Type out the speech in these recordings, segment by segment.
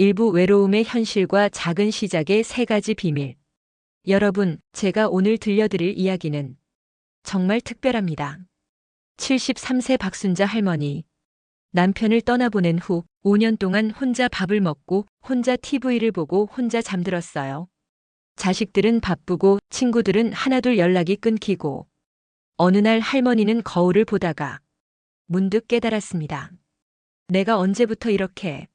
일부 외로움의 현실과 작은 시작의 세 가지 비밀. 여러분, 제가 오늘 들려드릴 이야기는 정말 특별합니다. 73세 박순자 할머니. 남편을 떠나보낸 후 5년 동안 혼자 밥을 먹고 혼자 TV를 보고 혼자 잠들었어요. 자식들은 바쁘고 친구들은 하나둘 연락이 끊기고 어느 날 할머니는 거울을 보다가 문득 깨달았습니다. 내가 언제부터 이렇게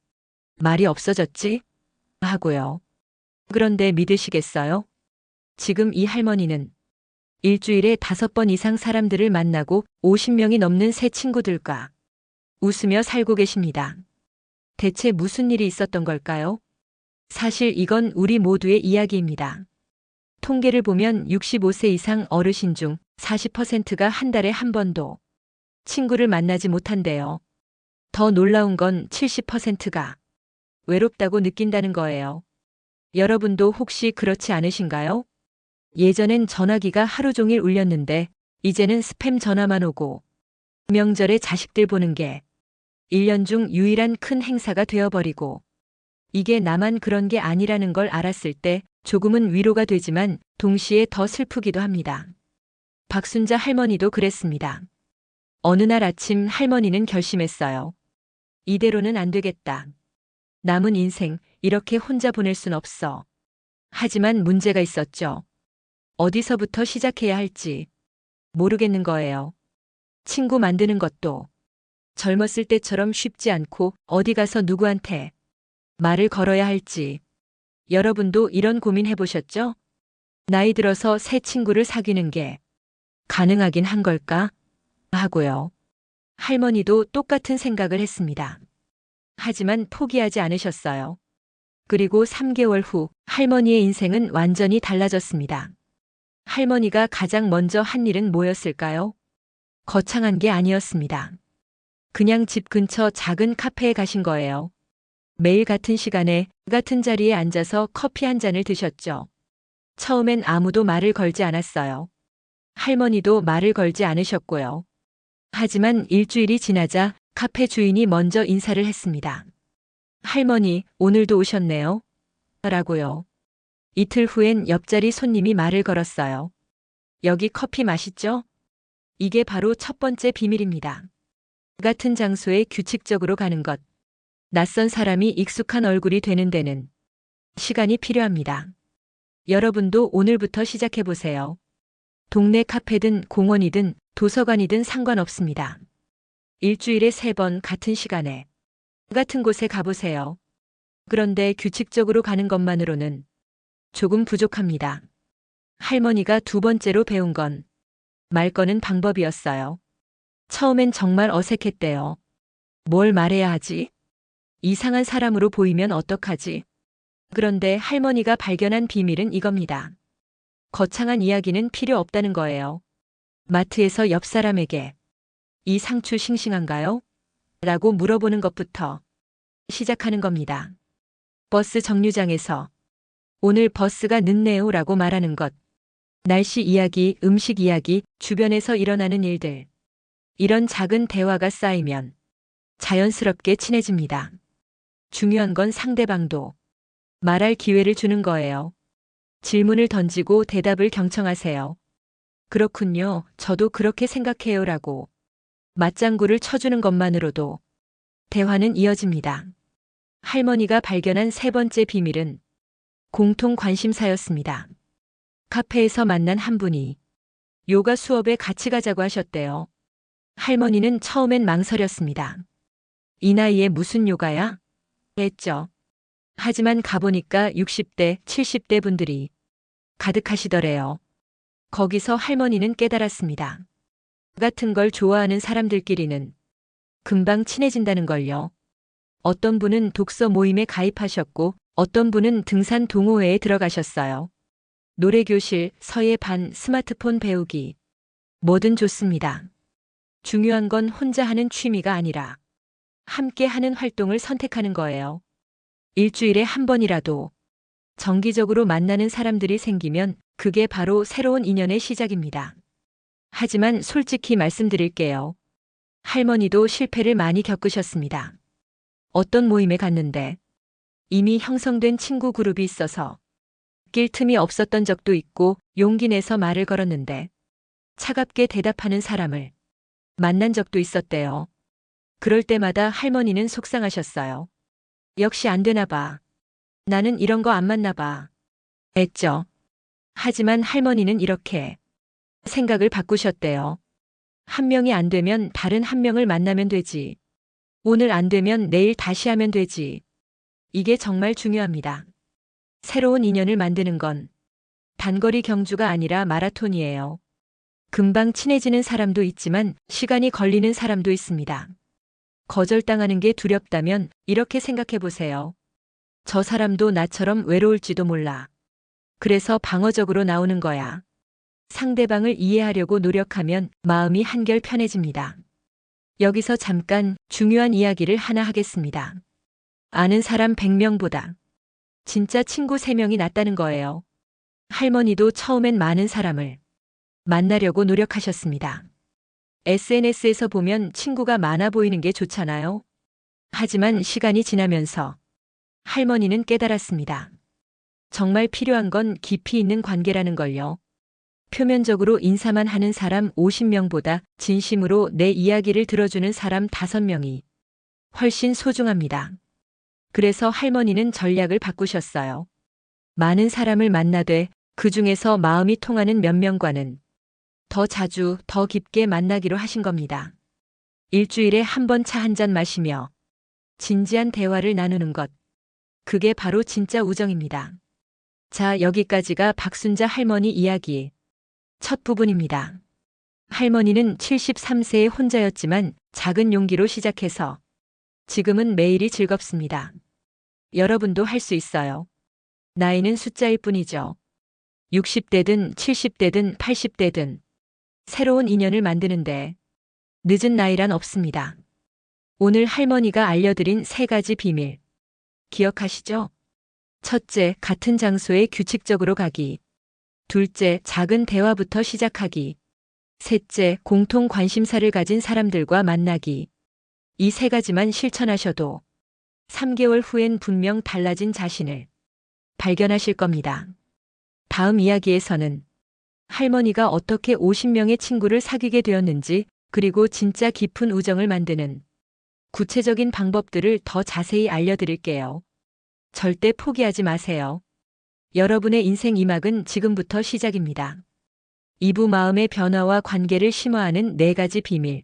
말이 없어졌지? 하고요. 그런데 믿으시겠어요? 지금 이 할머니는 일주일에 5번 이상 사람들을 만나고 50명이 넘는 새 친구들과 웃으며 살고 계십니다. 대체 무슨 일이 있었던 걸까요? 사실 이건 우리 모두의 이야기입니다. 통계를 보면 65세 이상 어르신 중 40%가 한 달에 한 번도 친구를 만나지 못한대요. 더 놀라운 건 70%가 외롭다고 느낀다는 거예요. 여러분도 혹시 그렇지 않으신가요? 예전엔 전화기가 하루 종일 울렸는데 이제는 스팸 전화만 오고 명절에 자식들 보는 게 1년 중 유일한 큰 행사가 되어버리고 이게 나만 그런 게 아니라는 걸 알았을 때 조금은 위로가 되지만 동시에 더 슬프기도 합니다. 박순자 할머니도 그랬습니다. 어느 날 아침 할머니는 결심했어요. 이대로는 안 되겠다. 남은 인생 이렇게 혼자 보낼 순 없어. 하지만 문제가 있었죠. 어디서부터 시작해야 할지 모르겠는 거예요. 친구 만드는 것도 젊었을 때처럼 쉽지 않고 어디 가서 누구한테 말을 걸어야 할지. 여러분도 이런 고민 해보셨죠? 나이 들어서 새 친구를 사귀는 게 가능하긴 한 걸까? 하고요. 할머니도 똑같은 생각을 했습니다. 하지만 포기하지 않으셨어요. 그리고 3개월 후 할머니의 인생은 완전히 달라졌습니다. 할머니가 가장 먼저 한 일은 뭐였을까요? 거창한 게 아니었습니다. 그냥 집 근처 작은 카페에 가신 거예요. 매일 같은 시간에 같은 자리에 앉아서 커피 한 잔을 드셨죠. 처음엔 아무도 말을 걸지 않았어요. 할머니도 말을 걸지 않으셨고요. 하지만 일주일이 지나자 카페 주인이 먼저 인사를 했습니다. 할머니, 오늘도 오셨네요. 라고요. 이틀 후엔 옆자리 손님이 말을 걸었어요. 여기 커피 맛있죠? 이게 바로 첫 번째 비밀입니다. 같은 장소에 규칙적으로 가는 것. 낯선 사람이 익숙한 얼굴이 되는 데는 시간이 필요합니다. 여러분도 오늘부터 시작해보세요. 동네 카페든 공원이든 도서관이든 상관없습니다. 일주일에 3번 같은 시간에 같은 곳에 가보세요. 그런데 규칙적으로 가는 것만으로는 조금 부족합니다. 할머니가 두 번째로 배운 건 말 거는 방법이었어요. 처음엔 정말 어색했대요. 뭘 말해야 하지? 이상한 사람으로 보이면 어떡하지? 그런데 할머니가 발견한 비밀은 이겁니다. 거창한 이야기는 필요 없다는 거예요. 마트에서 옆 사람에게 이 상추 싱싱한가요? 라고 물어보는 것부터 시작하는 겁니다. 버스 정류장에서 오늘 버스가 늦네요 라고 말하는 것. 날씨 이야기, 음식 이야기, 주변에서 일어나는 일들. 이런 작은 대화가 쌓이면 자연스럽게 친해집니다. 중요한 건 상대방도 말할 기회를 주는 거예요. 질문을 던지고 대답을 경청하세요. 그렇군요. 저도 그렇게 생각해요 라고 맞장구를 쳐주는 것만으로도 대화는 이어집니다. 할머니가 발견한 세 번째 비밀은 공통 관심사였습니다. 카페에서 만난 한 분이 요가 수업에 같이 가자고 하셨대요. 할머니는 처음엔 망설였습니다. 이 나이에 무슨 요가야? 했죠. 하지만 가보니까 60대, 70대 분들이 가득하시더래요. 거기서 할머니는 깨달았습니다. 같은 걸 좋아하는 사람들끼리는 금방 친해진다는 걸요. 어떤 분은 독서 모임에 가입하셨고 어떤 분은 등산 동호회에 들어가셨어요. 노래교실, 서예반, 스마트폰 배우기. 뭐든 좋습니다. 중요한 건 혼자 하는 취미가 아니라 함께 하는 활동을 선택하는 거예요. 일주일에 한 번이라도 정기적으로 만나는 사람들이 생기면 그게 바로 새로운 인연의 시작입니다. 하지만 솔직히 말씀드릴게요. 할머니도 실패를 많이 겪으셨습니다. 어떤 모임에 갔는데 이미 형성된 친구 그룹이 있어서 낄 틈이 없었던 적도 있고 용기 내서 말을 걸었는데 차갑게 대답하는 사람을 만난 적도 있었대요. 그럴 때마다 할머니는 속상하셨어요. 역시 안 되나 봐. 나는 이런 거 안 맞나 봐. 했죠. 하지만 할머니는 이렇게 생각을 바꾸셨대요. 한 명이 안 되면 다른 한 명을 만나면 되지. 오늘 안 되면 내일 다시 하면 되지. 이게 정말 중요합니다. 새로운 인연을 만드는 건 단거리 경주가 아니라 마라톤이에요. 금방 친해지는 사람도 있지만 시간이 걸리는 사람도 있습니다. 거절당하는 게 두렵다면 이렇게 생각해 보세요. 저 사람도 나처럼 외로울지도 몰라. 그래서 방어적으로 나오는 거야. 상대방을 이해하려고 노력하면 마음이 한결 편해집니다. 여기서 잠깐 중요한 이야기를 하나 하겠습니다. 아는 사람 100명보다 진짜 친구 3명이 낫다는 거예요. 할머니도 처음엔 많은 사람을 만나려고 노력하셨습니다. SNS에서 보면 친구가 많아 보이는 게 좋잖아요. 하지만 시간이 지나면서 할머니는 깨달았습니다. 정말 필요한 건 깊이 있는 관계라는 걸요. 표면적으로 인사만 하는 사람 50명보다 진심으로 내 이야기를 들어주는 사람 5명이 훨씬 소중합니다. 그래서 할머니는 전략을 바꾸셨어요. 많은 사람을 만나되 그 중에서 마음이 통하는 몇 명과는 더 자주, 더 깊게 만나기로 하신 겁니다. 일주일에 한 번 차 한 잔 마시며 진지한 대화를 나누는 것. 그게 바로 진짜 우정입니다. 자, 여기까지가 박순자 할머니 이야기 첫 부분입니다. 할머니는 73세에 혼자였지만 작은 용기로 시작해서 지금은 매일이 즐겁습니다. 여러분도 할 수 있어요. 나이는 숫자일 뿐이죠. 60대든 70대든 80대든 새로운 인연을 만드는데 늦은 나이란 없습니다. 오늘 할머니가 알려드린 3가지 비밀 기억하시죠? 첫째, 같은 장소에 규칙적으로 가기. 둘째, 작은 대화부터 시작하기. 셋째, 공통 관심사를 가진 사람들과 만나기. 이 3가지만 실천하셔도 3개월 후엔 분명 달라진 자신을 발견하실 겁니다. 다음 이야기에서는 할머니가 어떻게 50명의 친구를 사귀게 되었는지, 그리고 진짜 깊은 우정을 만드는 구체적인 방법들을 더 자세히 알려드릴게요. 절대 포기하지 마세요. 여러분의 인생 2막은 지금부터 시작입니다. 2부 마음의 변화와 관계를 심화하는 4가지 비밀.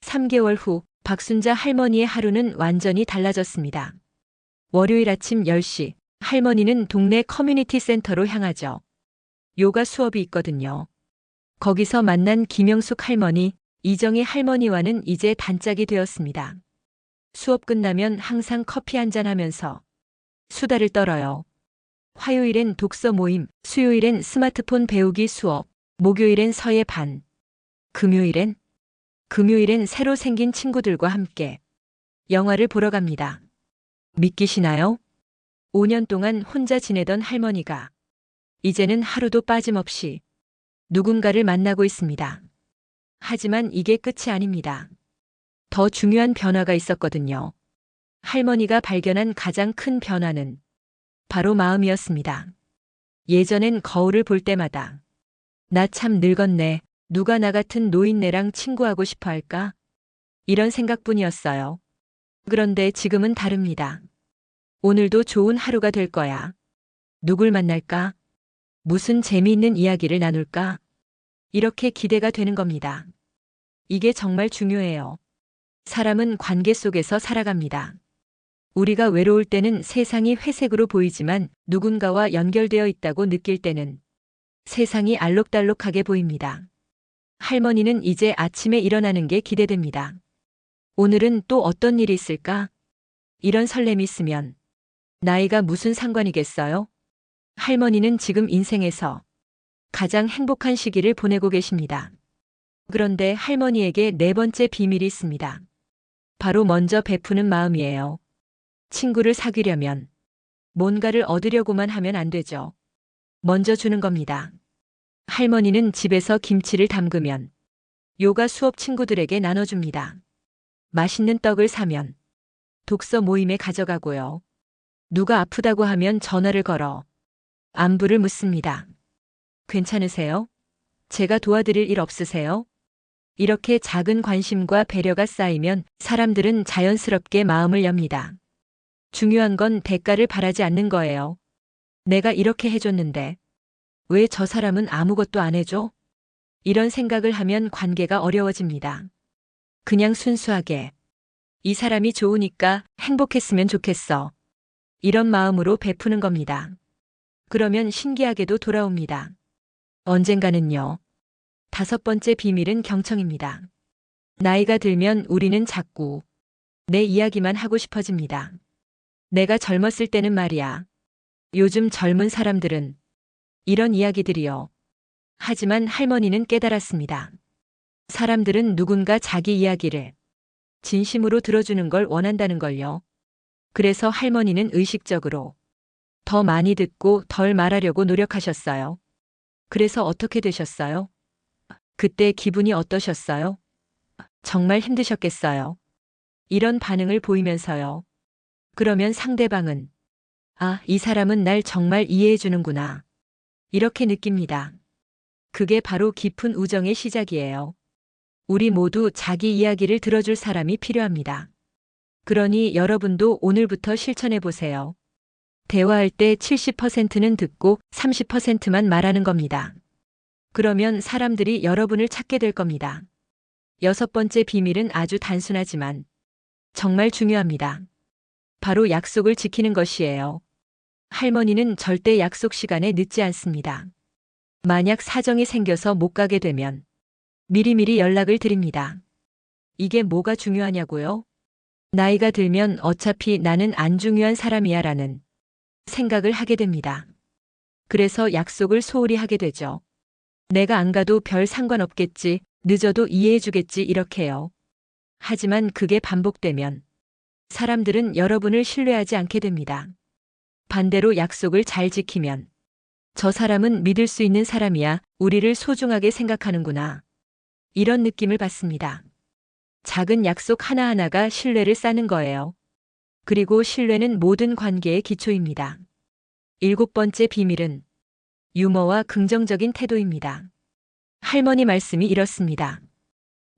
3개월 후 박순자 할머니의 하루는 완전히 달라졌습니다. 월요일 아침 10시 할머니는 동네 커뮤니티 센터로 향하죠. 요가 수업이 있거든요. 거기서 만난 김영숙 할머니, 이정희 할머니와는 이제 단짝이 되었습니다. 수업 끝나면 항상 커피 한잔 하면서 수다를 떨어요. 화요일엔 독서 모임, 수요일엔 스마트폰 배우기 수업, 목요일엔 서예 반, 금요일엔 새로 생긴 친구들과 함께 영화를 보러 갑니다. 믿기시나요? 5년 동안 혼자 지내던 할머니가 이제는 하루도 빠짐없이 누군가를 만나고 있습니다. 하지만 이게 끝이 아닙니다. 더 중요한 변화가 있었거든요. 할머니가 발견한 가장 큰 변화는 바로 마음이었습니다. 예전엔 거울을 볼 때마다 나 참 늙었네. 누가 나 같은 노인네랑 친구하고 싶어 할까? 이런 생각뿐이었어요. 그런데 지금은 다릅니다. 오늘도 좋은 하루가 될 거야. 누굴 만날까? 무슨 재미있는 이야기를 나눌까? 이렇게 기대가 되는 겁니다. 이게 정말 중요해요. 사람은 관계 속에서 살아갑니다. 우리가 외로울 때는 세상이 회색으로 보이지만 누군가와 연결되어 있다고 느낄 때는 세상이 알록달록하게 보입니다. 할머니는 이제 아침에 일어나는 게 기대됩니다. 오늘은 또 어떤 일이 있을까? 이런 설렘이 있으면 나이가 무슨 상관이겠어요? 할머니는 지금 인생에서 가장 행복한 시기를 보내고 계십니다. 그런데 할머니에게 4번째 비밀이 있습니다. 바로 먼저 베푸는 마음이에요. 친구를 사귀려면 뭔가를 얻으려고만 하면 안 되죠. 먼저 주는 겁니다. 할머니는 집에서 김치를 담그면 요가 수업 친구들에게 나눠줍니다. 맛있는 떡을 사면 독서 모임에 가져가고요. 누가 아프다고 하면 전화를 걸어 안부를 묻습니다. 괜찮으세요? 제가 도와드릴 일 없으세요? 이렇게 작은 관심과 배려가 쌓이면 사람들은 자연스럽게 마음을 엽니다. 중요한 건 대가를 바라지 않는 거예요. 내가 이렇게 해줬는데 왜 저 사람은 아무것도 안 해줘? 이런 생각을 하면 관계가 어려워집니다. 그냥 순수하게 이 사람이 좋으니까 행복했으면 좋겠어. 이런 마음으로 베푸는 겁니다. 그러면 신기하게도 돌아옵니다. 언젠가는요. 5번째 비밀은 경청입니다. 나이가 들면 우리는 자꾸 내 이야기만 하고 싶어집니다. 내가 젊었을 때는 말이야. 요즘 젊은 사람들은 이런 이야기들이요. 하지만 할머니는 깨달았습니다. 사람들은 누군가 자기 이야기를 진심으로 들어주는 걸 원한다는 걸요. 그래서 할머니는 의식적으로 더 많이 듣고 덜 말하려고 노력하셨어요. 그래서 어떻게 되셨어요? 그때 기분이 어떠셨어요? 정말 힘드셨겠어요. 이런 반응을 보이면서요. 그러면 상대방은 아, 이 사람은 날 정말 이해해 주는구나. 이렇게 느낍니다. 그게 바로 깊은 우정의 시작이에요. 우리 모두 자기 이야기를 들어줄 사람이 필요합니다. 그러니 여러분도 오늘부터 실천해 보세요. 대화할 때 70%는 듣고 30%만 말하는 겁니다. 그러면 사람들이 여러분을 찾게 될 겁니다. 6번째 비밀은 아주 단순하지만 정말 중요합니다. 바로 약속을 지키는 것이에요. 할머니는 절대 약속 시간에 늦지 않습니다. 만약 사정이 생겨서 못 가게 되면 미리미리 연락을 드립니다. 이게 뭐가 중요하냐고요? 나이가 들면 어차피 나는 안 중요한 사람이야 라는 생각을 하게 됩니다. 그래서 약속을 소홀히 하게 되죠. 내가 안 가도 별 상관없겠지, 늦어도 이해해 주겠지 이렇게요. 하지만 그게 반복되면 사람들은 여러분을 신뢰하지 않게 됩니다. 반대로 약속을 잘 지키면 저 사람은 믿을 수 있는 사람이야, 우리를 소중하게 생각하는구나. 이런 느낌을 받습니다. 작은 약속 하나하나가 신뢰를 쌓는 거예요. 그리고 신뢰는 모든 관계의 기초입니다. 7번째 비밀은 유머와 긍정적인 태도입니다. 할머니 말씀이 이렇습니다.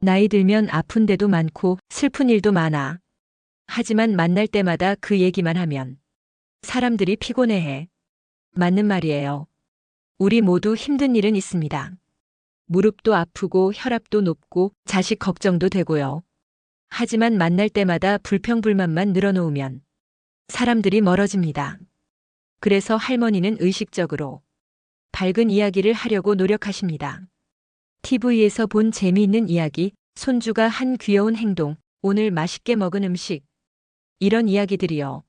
나이 들면 아픈 데도 많고 슬픈 일도 많아. 하지만 만날 때마다 그 얘기만 하면 사람들이 피곤해해. 맞는 말이에요. 우리 모두 힘든 일은 있습니다. 무릎도 아프고 혈압도 높고 자식 걱정도 되고요. 하지만 만날 때마다 불평불만만 늘어놓으면 사람들이 멀어집니다. 그래서 할머니는 의식적으로 밝은 이야기를 하려고 노력하십니다. TV에서 본 재미있는 이야기, 손주가 한 귀여운 행동, 오늘 맛있게 먹은 음식. 이런 이야기들이요.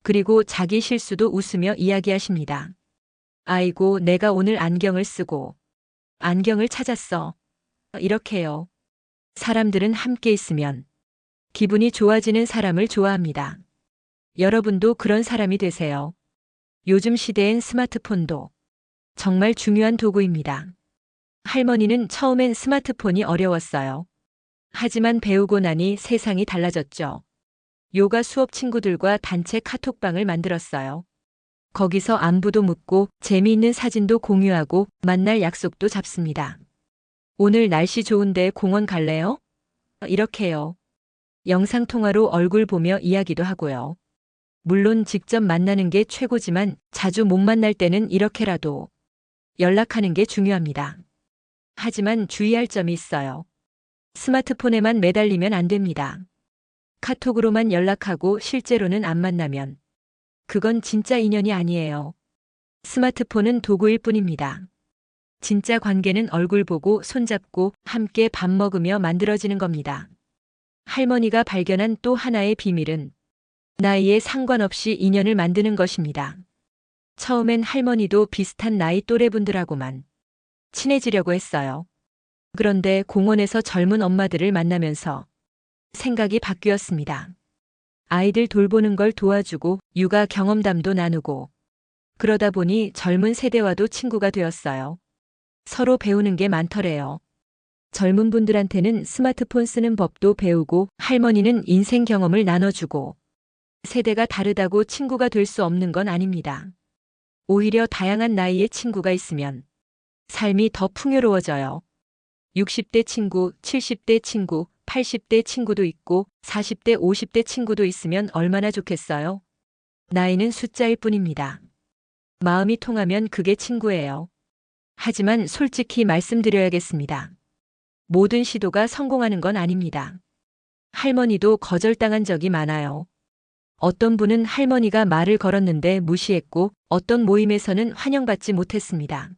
그리고 자기 실수도 웃으며 이야기하십니다. 아이고, 내가 오늘 안경을 쓰고 안경을 찾았어. 이렇게요. 사람들은 함께 있으면 기분이 좋아지는 사람을 좋아합니다. 여러분도 그런 사람이 되세요. 요즘 시대엔 스마트폰도 정말 중요한 도구입니다. 할머니는 처음엔 스마트폰이 어려웠어요. 하지만 배우고 나니 세상이 달라졌죠. 요가 수업 친구들과 단체 카톡방을 만들었어요. 거기서 안부도 묻고 재미있는 사진도 공유하고 만날 약속도 잡습니다. 오늘 날씨 좋은데 공원 갈래요? 이렇게요. 영상통화로 얼굴 보며 이야기도 하고요. 물론 직접 만나는 게 최고지만 자주 못 만날 때는 이렇게라도 연락하는 게 중요합니다. 하지만 주의할 점이 있어요. 스마트폰에만 매달리면 안 됩니다. 카톡으로만 연락하고 실제로는 안 만나면 그건 진짜 인연이 아니에요. 스마트폰은 도구일 뿐입니다. 진짜 관계는 얼굴 보고 손잡고 함께 밥 먹으며 만들어지는 겁니다. 할머니가 발견한 또 하나의 비밀은 나이에 상관없이 인연을 만드는 것입니다. 처음엔 할머니도 비슷한 나이 또래분들하고만 친해지려고 했어요. 그런데 공원에서 젊은 엄마들을 만나면서 생각이 바뀌었습니다. 아이들 돌보는 걸 도와주고 육아 경험담도 나누고 그러다 보니 젊은 세대와도 친구가 되었어요. 서로 배우는 게 많더래요. 젊은 분들한테는 스마트폰 쓰는 법도 배우고 할머니는 인생 경험을 나눠주고 세대가 다르다고 친구가 될 수 없는 건 아닙니다. 오히려 다양한 나이의 친구가 있으면 삶이 더 풍요로워져요. 60대 친구, 70대 친구, 80대 친구도 있고 40대, 50대 친구도 있으면 얼마나 좋겠어요? 나이는 숫자일 뿐입니다. 마음이 통하면 그게 친구예요. 하지만 솔직히 말씀드려야겠습니다. 모든 시도가 성공하는 건 아닙니다. 할머니도 거절당한 적이 많아요. 어떤 분은 할머니가 말을 걸었는데 무시했고 어떤 모임에서는 환영받지 못했습니다.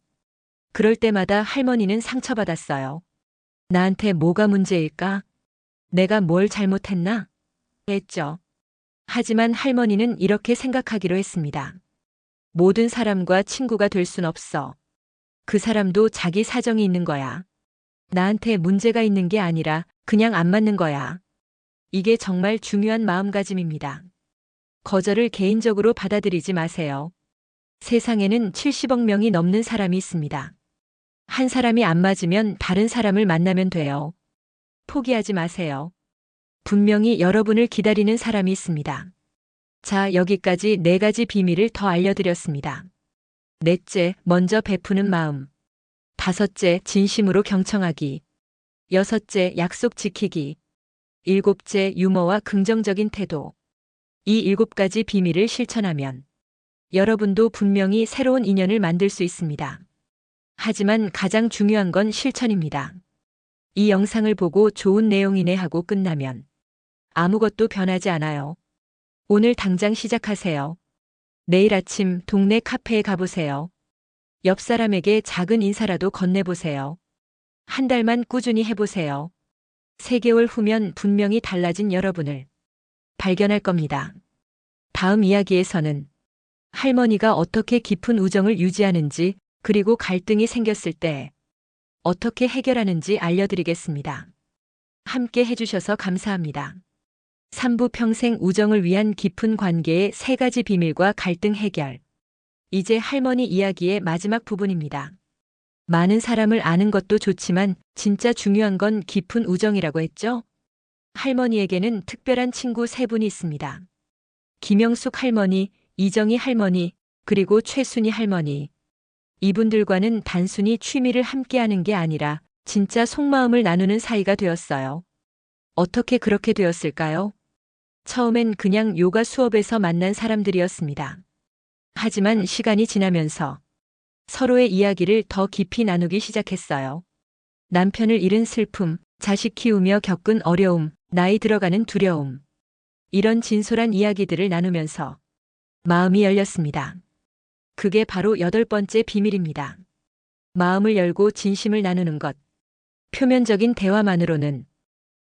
그럴 때마다 할머니는 상처받았어요. 나한테 뭐가 문제일까? 내가 뭘 잘못했나? 했죠. 하지만 할머니는 이렇게 생각하기로 했습니다. 모든 사람과 친구가 될 순 없어. 그 사람도 자기 사정이 있는 거야. 나한테 문제가 있는 게 아니라 그냥 안 맞는 거야. 이게 정말 중요한 마음가짐입니다. 거절을 개인적으로 받아들이지 마세요. 세상에는 70억 명이 넘는 사람이 있습니다. 한 사람이 안 맞으면 다른 사람을 만나면 돼요. 포기하지 마세요. 분명히 여러분을 기다리는 사람이 있습니다. 자, 여기까지 4가지 비밀을 더 알려드렸습니다. 넷째, 먼저 베푸는 마음. 다섯째, 진심으로 경청하기. 여섯째, 약속 지키기. 일곱째, 유머와 긍정적인 태도. 이 7가지 비밀을 실천하면 여러분도 분명히 새로운 인연을 만들 수 있습니다. 하지만 가장 중요한 건 실천입니다. 이 영상을 보고 좋은 내용이네 하고 끝나면 아무것도 변하지 않아요. 오늘 당장 시작하세요. 내일 아침 동네 카페에 가보세요. 옆 사람에게 작은 인사라도 건네보세요. 한 달만 꾸준히 해보세요. 3개월 후면 분명히 달라진 여러분을 발견할 겁니다. 다음 이야기에서는 할머니가 어떻게 깊은 우정을 유지하는지 그리고 갈등이 생겼을 때 어떻게 해결하는지 알려드리겠습니다. 함께 해주셔서 감사합니다. 3부 평생 우정을 위한 깊은 관계의 3가지 비밀과 갈등 해결. 이제 할머니 이야기의 마지막 부분입니다. 많은 사람을 아는 것도 좋지만 진짜 중요한 건 깊은 우정이라고 했죠? 할머니에게는 특별한 친구 3분이 있습니다. 김영숙 할머니, 이정희 할머니, 그리고 최순희 할머니. 이분들과는 단순히 취미를 함께하는 게 아니라 진짜 속마음을 나누는 사이가 되었어요. 어떻게 그렇게 되었을까요? 처음엔 그냥 요가 수업에서 만난 사람들이었습니다. 하지만 시간이 지나면서 서로의 이야기를 더 깊이 나누기 시작했어요. 남편을 잃은 슬픔, 자식 키우며 겪은 어려움, 나이 들어가는 두려움. 이런 진솔한 이야기들을 나누면서 마음이 열렸습니다. 그게 바로 8번째 비밀입니다. 마음을 열고 진심을 나누는 것. 표면적인 대화만으로는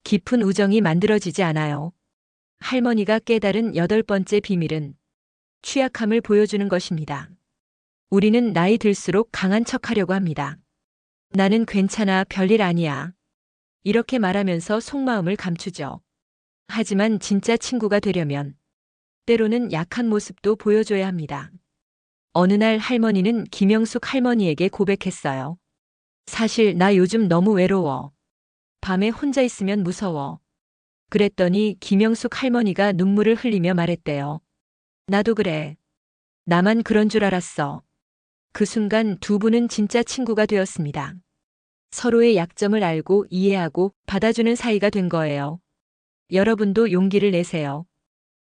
깊은 우정이 만들어지지 않아요. 할머니가 깨달은 8번째 비밀은 취약함을 보여주는 것입니다. 우리는 나이 들수록 강한 척하려고 합니다. 나는 괜찮아, 별일 아니야. 이렇게 말하면서 속마음을 감추죠. 하지만 진짜 친구가 되려면 때로는 약한 모습도 보여줘야 합니다. 어느 날 할머니는 김영숙 할머니에게 고백했어요. 사실 나 요즘 너무 외로워. 밤에 혼자 있으면 무서워. 그랬더니 김영숙 할머니가 눈물을 흘리며 말했대요. 나도 그래. 나만 그런 줄 알았어. 그 순간 두 분은 진짜 친구가 되었습니다. 서로의 약점을 알고 이해하고 받아주는 사이가 된 거예요. 여러분도 용기를 내세요.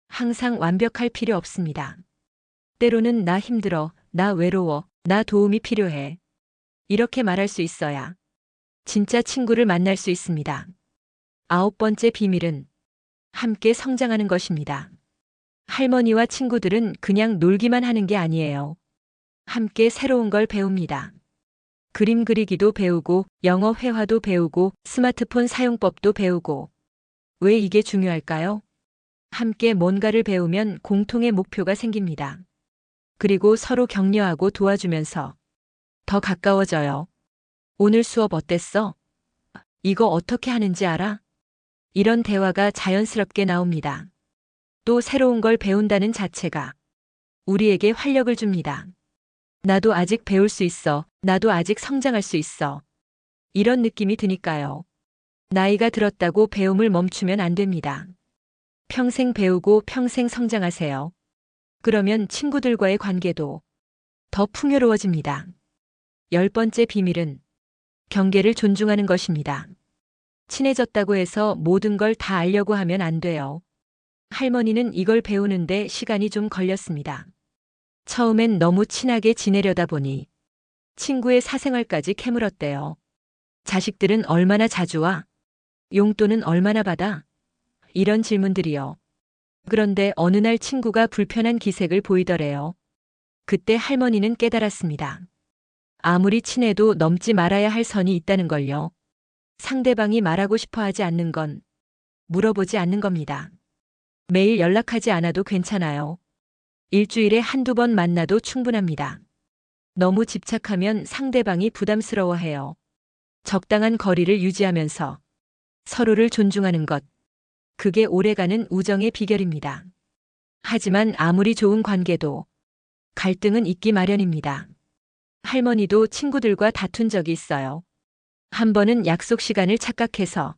항상 완벽할 필요 없습니다. 때로는 나 힘들어, 나 외로워, 나 도움이 필요해. 이렇게 말할 수 있어야 진짜 친구를 만날 수 있습니다. 9번째 비밀은 함께 성장하는 것입니다. 할머니와 친구들은 그냥 놀기만 하는 게 아니에요. 함께 새로운 걸 배웁니다. 그림 그리기도 배우고, 영어 회화도 배우고, 스마트폰 사용법도 배우고. 왜 이게 중요할까요? 함께 뭔가를 배우면 공통의 목표가 생깁니다. 그리고 서로 격려하고 도와주면서 더 가까워져요. 오늘 수업 어땠어? 이거 어떻게 하는지 알아? 이런 대화가 자연스럽게 나옵니다. 또 새로운 걸 배운다는 자체가 우리에게 활력을 줍니다. 나도 아직 배울 수 있어. 나도 아직 성장할 수 있어. 이런 느낌이 드니까요. 나이가 들었다고 배움을 멈추면 안 됩니다. 평생 배우고 평생 성장하세요. 그러면 친구들과의 관계도 더 풍요로워집니다. 10번째 비밀은 경계를 존중하는 것입니다. 친해졌다고 해서 모든 걸 다 알려고 하면 안 돼요. 할머니는 이걸 배우는데 시간이 좀 걸렸습니다. 처음엔 너무 친하게 지내려다 보니 친구의 사생활까지 캐물었대요. 자식들은 얼마나 자주 와? 용돈은 얼마나 받아? 이런 질문들이요. 그런데 어느 날 친구가 불편한 기색을 보이더래요. 그때 할머니는 깨달았습니다. 아무리 친해도 넘지 말아야 할 선이 있다는 걸요. 상대방이 말하고 싶어 하지 않는 건 물어보지 않는 겁니다. 매일 연락하지 않아도 괜찮아요. 일주일에 한두 번 만나도 충분합니다. 너무 집착하면 상대방이 부담스러워해요. 적당한 거리를 유지하면서 서로를 존중하는 것. 그게 오래가는 우정의 비결입니다. 하지만 아무리 좋은 관계도 갈등은 있기 마련입니다. 할머니도 친구들과 다툰 적이 있어요. 한 번은 약속 시간을 착각해서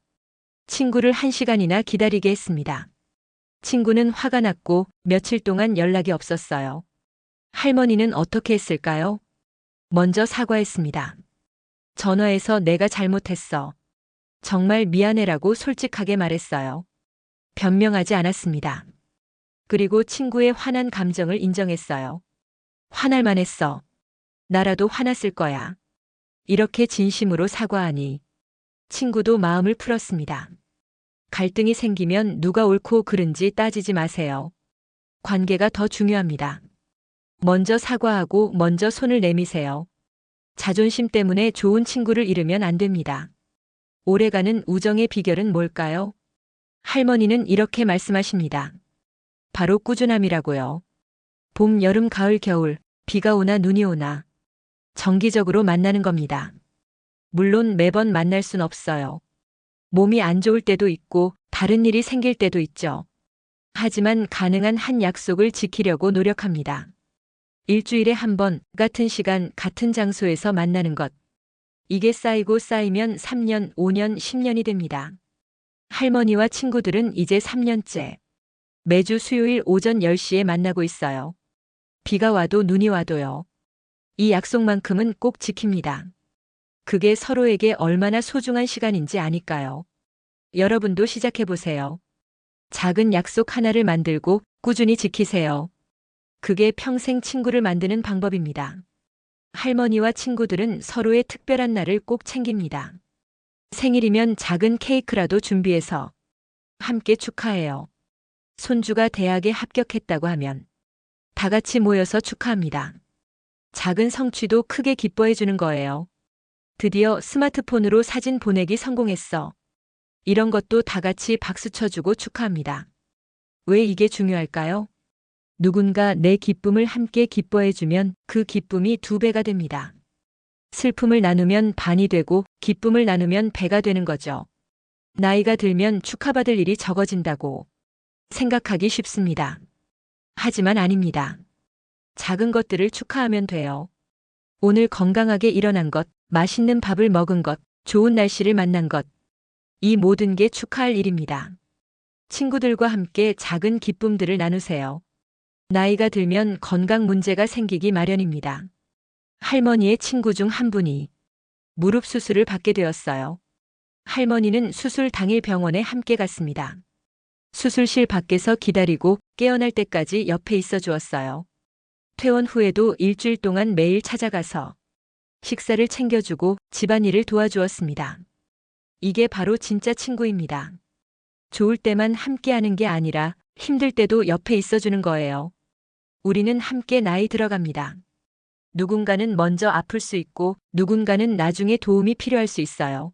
친구를 1시간이나 기다리게 했습니다. 친구는 화가 났고 며칠 동안 연락이 없었어요. 할머니는 어떻게 했을까요? 먼저 사과했습니다. 전화해서 내가 잘못했어. 정말 미안해라고 솔직하게 말했어요. 변명하지 않았습니다. 그리고 친구의 화난 감정을 인정했어요. 화날 만했어. 나라도 화났을 거야. 이렇게 진심으로 사과하니 친구도 마음을 풀었습니다. 갈등이 생기면 누가 옳고 그른지 따지지 마세요. 관계가 더 중요합니다. 먼저 사과하고 먼저 손을 내미세요. 자존심 때문에 좋은 친구를 잃으면 안 됩니다. 오래가는 우정의 비결은 뭘까요? 할머니는 이렇게 말씀하십니다. 바로 꾸준함이라고요. 봄, 여름, 가을, 겨울, 비가 오나 눈이 오나 정기적으로 만나는 겁니다. 물론 매번 만날 순 없어요. 몸이 안 좋을 때도 있고 다른 일이 생길 때도 있죠. 하지만 가능한 한 약속을 지키려고 노력합니다. 일주일에 한 번, 같은 시간, 같은 장소에서 만나는 것. 이게 쌓이고 쌓이면 3년, 5년, 10년이 됩니다. 할머니와 친구들은 이제 3년째. 매주 수요일 오전 10시에 만나고 있어요. 비가 와도 눈이 와도요. 이 약속만큼은 꼭 지킵니다. 그게 서로에게 얼마나 소중한 시간인지 아니까요. 여러분도 시작해보세요. 작은 약속 하나를 만들고 꾸준히 지키세요. 그게 평생 친구를 만드는 방법입니다. 할머니와 친구들은 서로의 특별한 날을 꼭 챙깁니다. 생일이면 작은 케이크라도 준비해서 함께 축하해요. 손주가 대학에 합격했다고 하면 다 같이 모여서 축하합니다. 작은 성취도 크게 기뻐해 주는 거예요. 드디어 스마트폰으로 사진 보내기 성공했어. 이런 것도 다 같이 박수 쳐주고 축하합니다. 왜 이게 중요할까요? 누군가 내 기쁨을 함께 기뻐해 주면 그 기쁨이 2배가 됩니다. 슬픔을 나누면 반이 되고 기쁨을 나누면 배가 되는 거죠. 나이가 들면 축하받을 일이 적어진다고 생각하기 쉽습니다. 하지만 아닙니다. 작은 것들을 축하하면 돼요. 오늘 건강하게 일어난 것, 맛있는 밥을 먹은 것, 좋은 날씨를 만난 것. 이 모든 게 축하할 일입니다. 친구들과 함께 작은 기쁨들을 나누세요. 나이가 들면 건강 문제가 생기기 마련입니다. 할머니의 친구 중 한 분이 무릎 수술을 받게 되었어요. 할머니는 수술 당일 병원에 함께 갔습니다. 수술실 밖에서 기다리고 깨어날 때까지 옆에 있어 주었어요. 퇴원 후에도 일주일 동안 매일 찾아가서 식사를 챙겨주고 집안일을 도와주었습니다. 이게 바로 진짜 친구입니다. 좋을 때만 함께 하는 게 아니라 힘들 때도 옆에 있어주는 거예요. 우리는 함께 나이 들어갑니다. 누군가는 먼저 아플 수 있고 누군가는 나중에 도움이 필요할 수 있어요.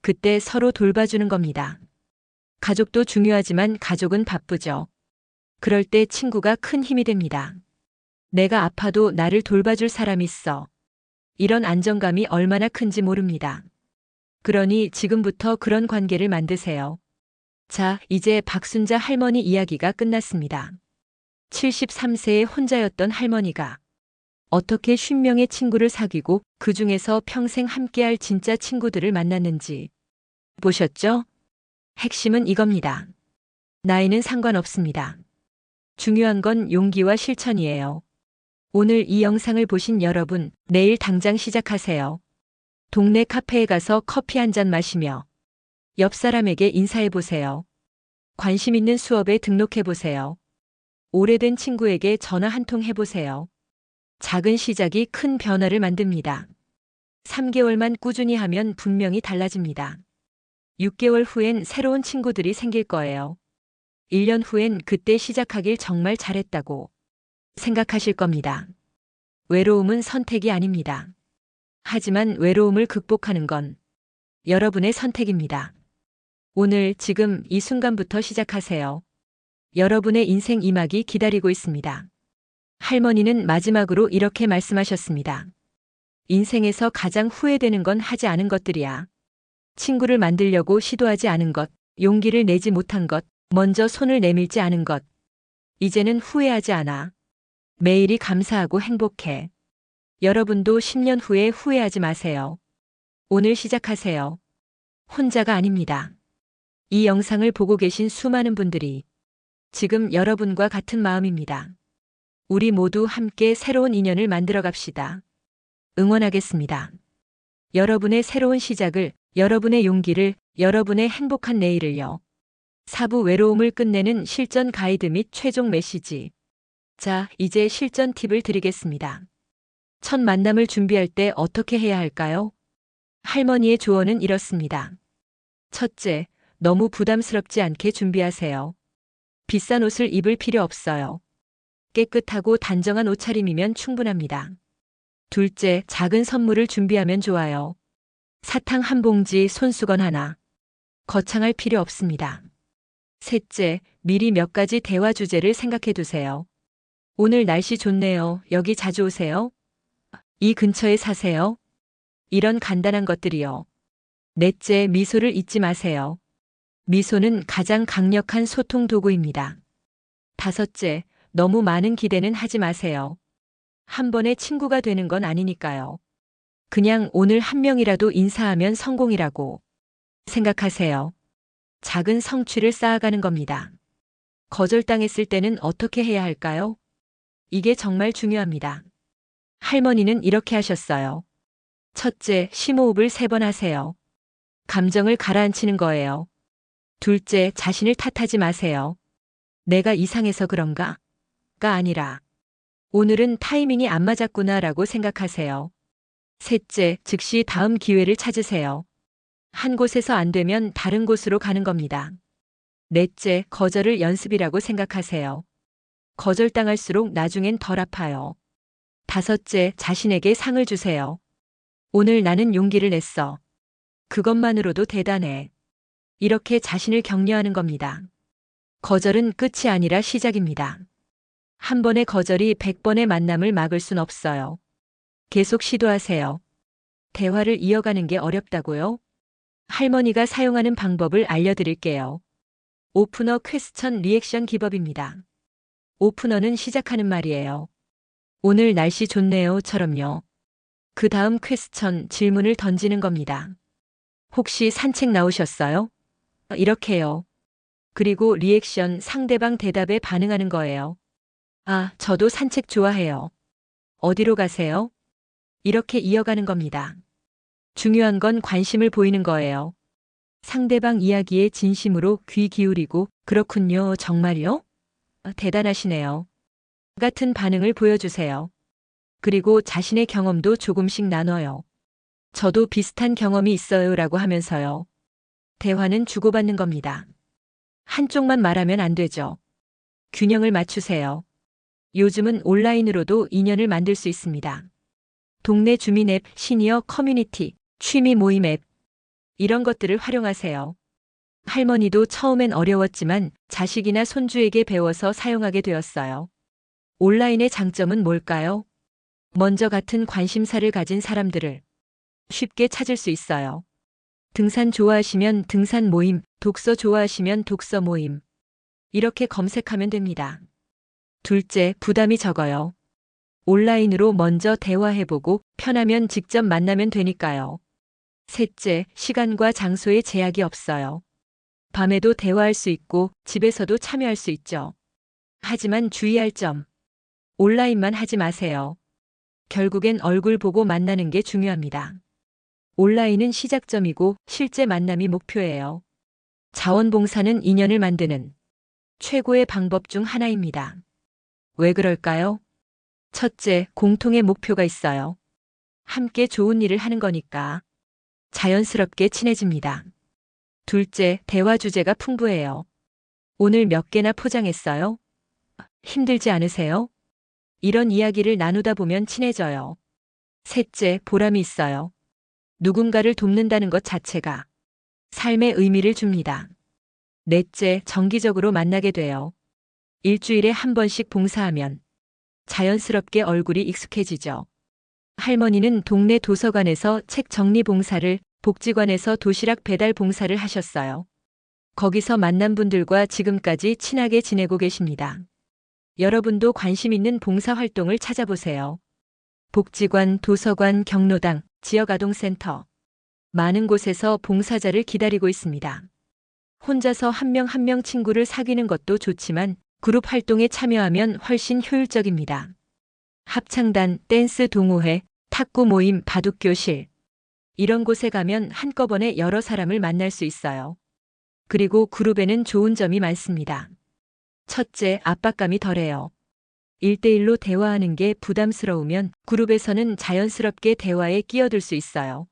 그때 서로 돌봐주는 겁니다. 가족도 중요하지만 가족은 바쁘죠. 그럴 때 친구가 큰 힘이 됩니다. 내가 아파도 나를 돌봐줄 사람이 있어. 이런 안정감이 얼마나 큰지 모릅니다. 그러니 지금부터 그런 관계를 만드세요. 자, 이제 박순자 할머니 이야기가 끝났습니다. 73세의 혼자였던 할머니가 어떻게 50명의 친구를 사귀고 그 중에서 평생 함께할 진짜 친구들을 만났는지 보셨죠? 핵심은 이겁니다. 나이는 상관없습니다. 중요한 건 용기와 실천이에요. 오늘 이 영상을 보신 여러분, 내일 당장 시작하세요. 동네 카페에 가서 커피 한 잔 마시며 옆 사람에게 인사해 보세요. 관심 있는 수업에 등록해 보세요. 오래된 친구에게 전화 한 통 해보세요. 작은 시작이 큰 변화를 만듭니다. 3개월만 꾸준히 하면 분명히 달라집니다. 6개월 후엔 새로운 친구들이 생길 거예요. 1년 후엔 그때 시작하길 정말 잘했다고 생각하실 겁니다. 외로움은 선택이 아닙니다. 하지만 외로움을 극복하는 건 여러분의 선택입니다. 오늘 지금 이 순간부터 시작하세요. 여러분의 인생 2막이 기다리고 있습니다. 할머니는 마지막으로 이렇게 말씀하셨습니다. 인생에서 가장 후회되는 건 하지 않은 것들이야. 친구를 만들려고 시도하지 않은 것, 용기를 내지 못한 것, 먼저 손을 내밀지 않은 것. 이제는 후회하지 않아. 매일이 감사하고 행복해. 여러분도 10년 후에 후회하지 마세요. 오늘 시작하세요. 혼자가 아닙니다. 이 영상을 보고 계신 수많은 분들이 지금 여러분과 같은 마음입니다. 우리 모두 함께 새로운 인연을 만들어 갑시다. 응원하겠습니다. 여러분의 새로운 시작을, 여러분의 용기를, 여러분의 행복한 내일을요. 4부 외로움을 끝내는 실전 가이드 및 최종 메시지. 자, 이제 실전 팁을 드리겠습니다. 첫 만남을 준비할 때 어떻게 해야 할까요? 할머니의 조언은 이렇습니다. 첫째, 너무 부담스럽지 않게 준비하세요. 비싼 옷을 입을 필요 없어요. 깨끗하고 단정한 옷차림이면 충분합니다. 둘째, 작은 선물을 준비하면 좋아요. 사탕 한 봉지, 손수건 하나. 거창할 필요 없습니다. 셋째, 미리 몇 가지 대화 주제를 생각해 두세요. 오늘 날씨 좋네요. 여기 자주 오세요? 이 근처에 사세요? 이런 간단한 것들이요. 넷째, 미소를 잊지 마세요. 미소는 가장 강력한 소통 도구입니다. 다섯째, 너무 많은 기대는 하지 마세요. 한 번에 친구가 되는 건 아니니까요. 그냥 오늘 한 명이라도 인사하면 성공이라고 생각하세요. 작은 성취를 쌓아가는 겁니다. 거절당했을 때는 어떻게 해야 할까요? 이게 정말 중요합니다. 할머니는 이렇게 하셨어요. 첫째, 심호흡을 3번 하세요. 감정을 가라앉히는 거예요. 둘째, 자신을 탓하지 마세요. 내가 이상해서 그런가? 가 아니라 오늘은 타이밍이 안 맞았구나 라고 생각하세요. 셋째, 즉시 다음 기회를 찾으세요. 한 곳에서 안 되면 다른 곳으로 가는 겁니다. 넷째, 거절을 연습이라고 생각하세요. 거절당할수록 나중엔 덜 아파요. 다섯째, 자신에게 상을 주세요. 오늘 나는 용기를 냈어. 그것만으로도 대단해. 이렇게 자신을 격려하는 겁니다. 거절은 끝이 아니라 시작입니다. 한 번의 거절이 100번의 만남을 막을 순 없어요. 계속 시도하세요. 대화를 이어가는 게 어렵다고요? 할머니가 사용하는 방법을 알려드릴게요. 오프너 퀘스천 리액션 기법입니다. 오프너는 시작하는 말이에요. 오늘 날씨 좋네요,처럼요. 그 다음 퀘스천 질문을 던지는 겁니다. 혹시 산책 나오셨어요? 이렇게요. 그리고 리액션 상대방 대답에 반응하는 거예요. 아, 저도 산책 좋아해요. 어디로 가세요? 이렇게 이어가는 겁니다. 중요한 건 관심을 보이는 거예요. 상대방 이야기에 진심으로 귀 기울이고, 그렇군요, 정말요? 대단하시네요. 같은 반응을 보여주세요. 그리고 자신의 경험도 조금씩 나눠요. 저도 비슷한 경험이 있어요 라고 하면서요. 대화는 주고받는 겁니다. 한쪽만 말하면 안 되죠. 균형을 맞추세요. 요즘은 온라인으로도 인연을 만들 수 있습니다. 동네 주민 앱, 시니어 커뮤니티, 취미 모임 앱, 이런 것들을 활용하세요. 할머니도 처음엔 어려웠지만 자식이나 손주에게 배워서 사용하게 되었어요. 온라인의 장점은 뭘까요? 먼저 같은 관심사를 가진 사람들을 쉽게 찾을 수 있어요. 등산 좋아하시면 등산 모임, 독서 좋아하시면 독서 모임. 이렇게 검색하면 됩니다. 둘째, 부담이 적어요. 온라인으로 먼저 대화해보고 편하면 직접 만나면 되니까요. 셋째, 시간과 장소에 제약이 없어요. 밤에도 대화할 수 있고 집에서도 참여할 수 있죠. 하지만 주의할 점. 온라인만 하지 마세요. 결국엔 얼굴 보고 만나는 게 중요합니다. 온라인은 시작점이고 실제 만남이 목표예요. 자원봉사는 인연을 만드는 최고의 방법 중 하나입니다. 왜 그럴까요? 첫째, 공통의 목표가 있어요. 함께 좋은 일을 하는 거니까 자연스럽게 친해집니다. 둘째, 대화 주제가 풍부해요. 오늘 몇 개나 포장했어요? 힘들지 않으세요? 이런 이야기를 나누다 보면 친해져요. 셋째, 보람이 있어요. 누군가를 돕는다는 것 자체가 삶의 의미를 줍니다. 넷째, 정기적으로 만나게 돼요. 일주일에 한 번씩 봉사하면 자연스럽게 얼굴이 익숙해지죠. 할머니는 동네 도서관에서 책 정리 봉사를, 복지관에서 도시락 배달 봉사를 하셨어요. 거기서 만난 분들과 지금까지 친하게 지내고 계십니다. 여러분도 관심 있는 봉사 활동을 찾아보세요. 복지관, 도서관, 경로당, 지역아동센터. 많은 곳에서 봉사자를 기다리고 있습니다. 혼자서 한 명 한 명 친구를 사귀는 것도 좋지만 그룹 활동에 참여하면 훨씬 효율적입니다. 합창단, 댄스 동호회, 탁구 모임, 바둑교실. 이런 곳에 가면 한꺼번에 여러 사람을 만날 수 있어요. 그리고 그룹에는 좋은 점이 많습니다. 첫째, 압박감이 덜해요. 1대1로 대화하는 게 부담스러우면 그룹에서는 자연스럽게 대화에 끼어들 수 있어요.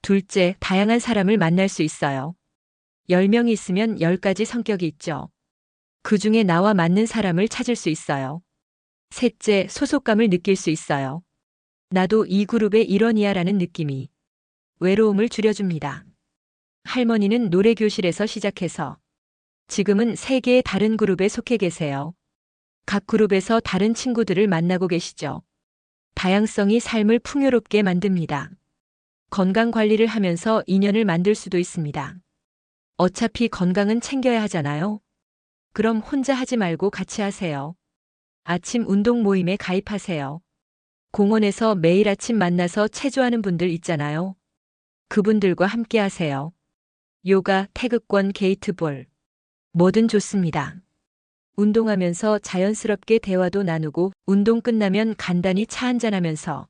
둘째, 다양한 사람을 만날 수 있어요. 10명이 있으면 10가지 성격이 있죠. 그 중에 나와 맞는 사람을 찾을 수 있어요. 셋째, 소속감을 느낄 수 있어요. 나도 이 그룹의 일원이야라는 느낌이 외로움을 줄여줍니다. 할머니는 노래교실에서 시작해서 지금은 3개의 다른 그룹에 속해 계세요. 각 그룹에서 다른 친구들을 만나고 계시죠. 다양성이 삶을 풍요롭게 만듭니다. 건강 관리를 하면서 인연을 만들 수도 있습니다. 어차피 건강은 챙겨야 하잖아요. 그럼 혼자 하지 말고 같이 하세요. 아침 운동 모임에 가입하세요. 공원에서 매일 아침 만나서 체조하는 분들 있잖아요. 그분들과 함께 하세요. 요가, 태극권, 게이트볼. 뭐든 좋습니다. 운동하면서 자연스럽게 대화도 나누고 운동 끝나면 간단히 차 한잔하면서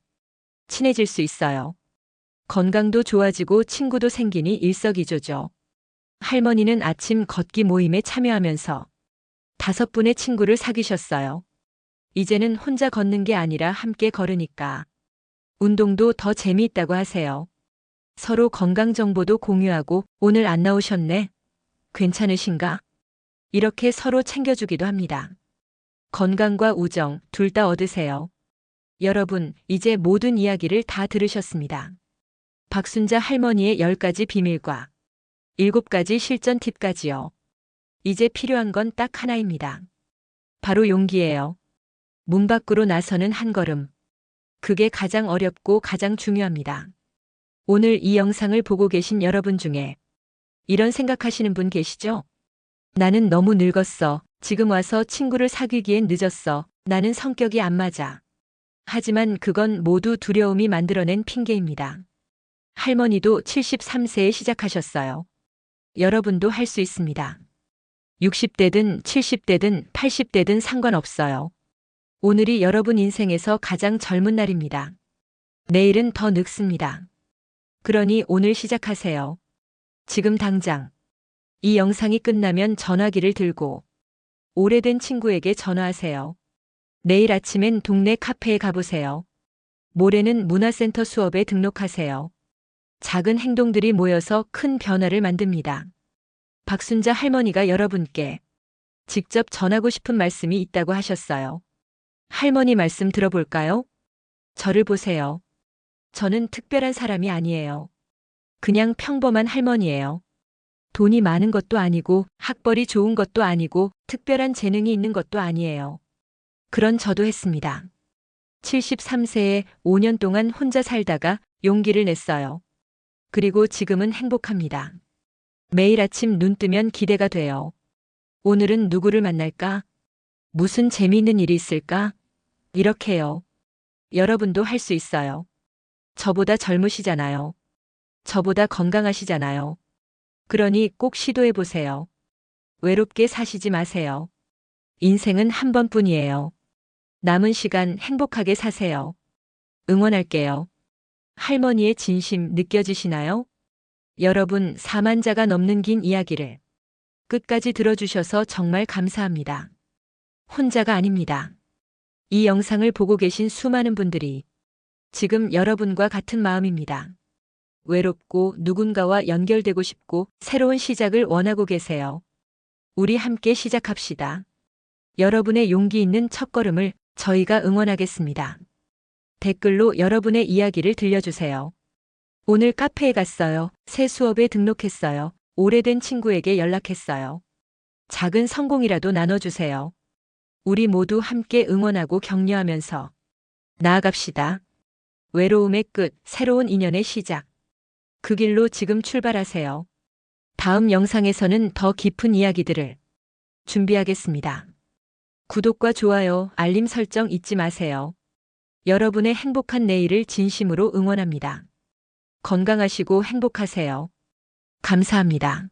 친해질 수 있어요. 건강도 좋아지고 친구도 생기니 일석이조죠. 할머니는 아침 걷기 모임에 참여하면서 5분의 친구를 사귀셨어요. 이제는 혼자 걷는 게 아니라 함께 걸으니까 운동도 더 재미있다고 하세요. 서로 건강 정보도 공유하고 오늘 안 나오셨네. 괜찮으신가? 이렇게 서로 챙겨주기도 합니다. 건강과 우정 둘 다 얻으세요. 여러분, 이제 모든 이야기를 다 들으셨습니다. 박순자 할머니의 10가지 비밀과 7가지 실전 팁까지요. 이제 필요한 건 딱 하나입니다. 바로 용기예요. 문 밖으로 나서는 한 걸음. 그게 가장 어렵고 가장 중요합니다. 오늘 이 영상을 보고 계신 여러분 중에 이런 생각하시는 분 계시죠? 나는 너무 늙었어. 지금 와서 친구를 사귀기엔 늦었어. 나는 성격이 안 맞아. 하지만 그건 모두 두려움이 만들어낸 핑계입니다. 할머니도 73세에 시작하셨어요. 여러분도 할 수 있습니다. 60대든 70대든 80대든 상관없어요. 오늘이 여러분 인생에서 가장 젊은 날입니다. 내일은 더 늙습니다. 그러니 오늘 시작하세요. 지금 당장. 이 영상이 끝나면 전화기를 들고 오래된 친구에게 전화하세요. 내일 아침엔 동네 카페에 가보세요. 모레는 문화센터 수업에 등록하세요. 작은 행동들이 모여서 큰 변화를 만듭니다. 박순자 할머니가 여러분께 직접 전하고 싶은 말씀이 있다고 하셨어요. 할머니 말씀 들어볼까요? 저를 보세요. 저는 특별한 사람이 아니에요. 그냥 평범한 할머니예요. 돈이 많은 것도 아니고 학벌이 좋은 것도 아니고 특별한 재능이 있는 것도 아니에요. 그런 저도 했습니다. 73세에 5년 동안 혼자 살다가 용기를 냈어요. 그리고 지금은 행복합니다. 매일 아침 눈 뜨면 기대가 돼요. 오늘은 누구를 만날까? 무슨 재미있는 일이 있을까? 이렇게요. 여러분도 할 수 있어요. 저보다 젊으시잖아요. 저보다 건강하시잖아요. 그러니 꼭 시도해 보세요. 외롭게 사시지 마세요. 인생은 한 번뿐이에요. 남은 시간 행복하게 사세요. 응원할게요. 할머니의 진심 느껴지시나요? 여러분, 4만 자가 넘는 긴 이야기를 끝까지 들어주셔서 정말 감사합니다. 혼자가 아닙니다. 이 영상을 보고 계신 수많은 분들이 지금 여러분과 같은 마음입니다. 외롭고 누군가와 연결되고 싶고 새로운 시작을 원하고 계세요. 우리 함께 시작합시다. 여러분의 용기 있는 첫걸음을 저희가 응원하겠습니다. 댓글로 여러분의 이야기를 들려주세요. 오늘 카페에 갔어요. 새 수업에 등록했어요. 오래된 친구에게 연락했어요. 작은 성공이라도 나눠주세요. 우리 모두 함께 응원하고 격려하면서 나아갑시다. 외로움의 끝, 새로운 인연의 시작. 그 길로 지금 출발하세요. 다음 영상에서는 더 깊은 이야기들을 준비하겠습니다. 구독과 좋아요, 알림 설정 잊지 마세요. 여러분의 행복한 내일을 진심으로 응원합니다. 건강하시고 행복하세요. 감사합니다.